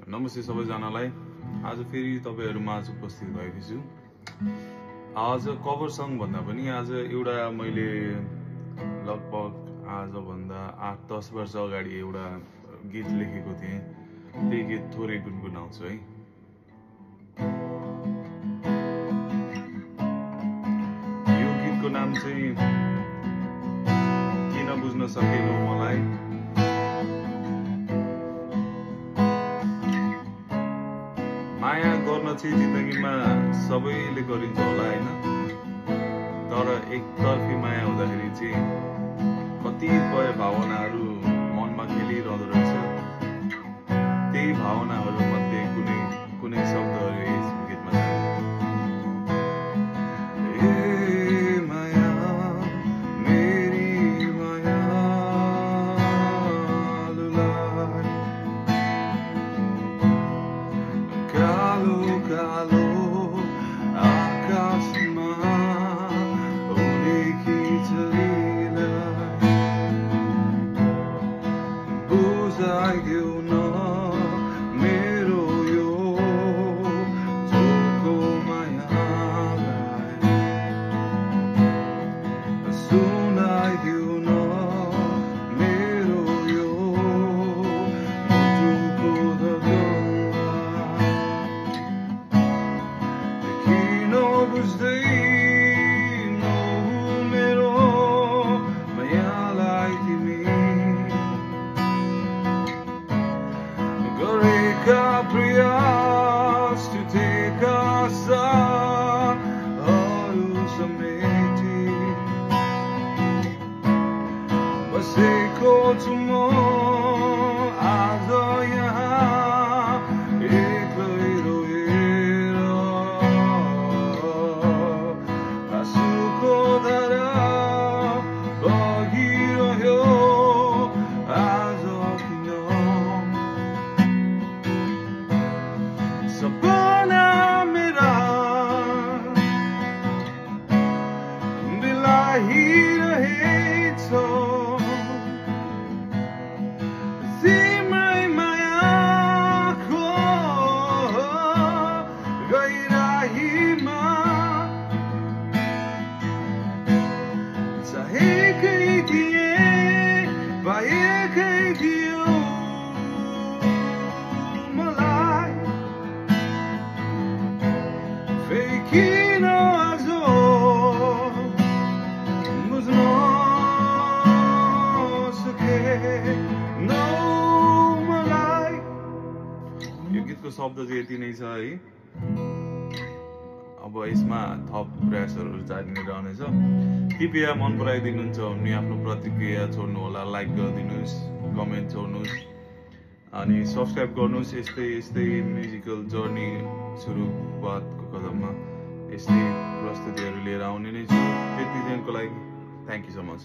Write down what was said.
नमस्ते सबैजनालाई। आज फेरि तपाईहरुमाझ उपस्थित भएको छु। आज कभर सङ भन्दा पनि आज एउटा मैले लगभग आज भन्दा 8-10 वर्ष अगाडि एउटा गीत लेखेको थिएँ। त्यही गीत थोरै गुनगुनाउँछु है। यो गीतको नाम चाहिँ किन बुझ्न सकेनौ मलाई। माया गर्न चाहिँ जिन्दगीमा सबैले गरिन्छ होला हैन, तर एकतर्फी माया हुँदाखेरि चाहिँ कतिपय भावनाहरू मनमा खेलिरहँदो रहेछ। त्यही भावनाहरू मध्ये कुनै शब्दहरू यस गीतमा छन्। ए माया मेरी माया कालो आकाशमा उडेकी छलिलाई बुझाइदेऊ न मेरो यो झोको मायालाई, सुनाइदेऊ न मेरो यो मुटुको बुझ्दैनौ मेरो मायालाई तिमी गरेका प्रयास टुटेका साहरू समेटी बसेको छु म आज यहाँ एक्लै रोएर। आँसुको धारा बगिरह्यो आज किन। सपना मेरा बिलाइरहेछौ, तिम्रै मायाको गहिराईमा चाहेकै थिएँ पाएकै थियो मलाई, फेरि किन आज बुझ्न सकेनौ मलाई। यो गीतको शब्द चाहिँ यति नै छ है। अब यसमा थप प्रयासहरू जारी नै रहनेछ। कृपया मन पराइदिनुहुन्छ भने आफ्नो प्रतिक्रिया छोड्नु होला, लाइक गरिदिनुहोस्, कमेन्ट छोड्नुहोस् अनि सब्सक्राइब गर्नुहोस्। यस्तै म्युजिकल जर्नी सुरुवातको कदममा यस्तै प्रस्तुतिहरू लिएर आउने नै छु। त्यति दिनको लागि थ्याङ्क यू सो मच।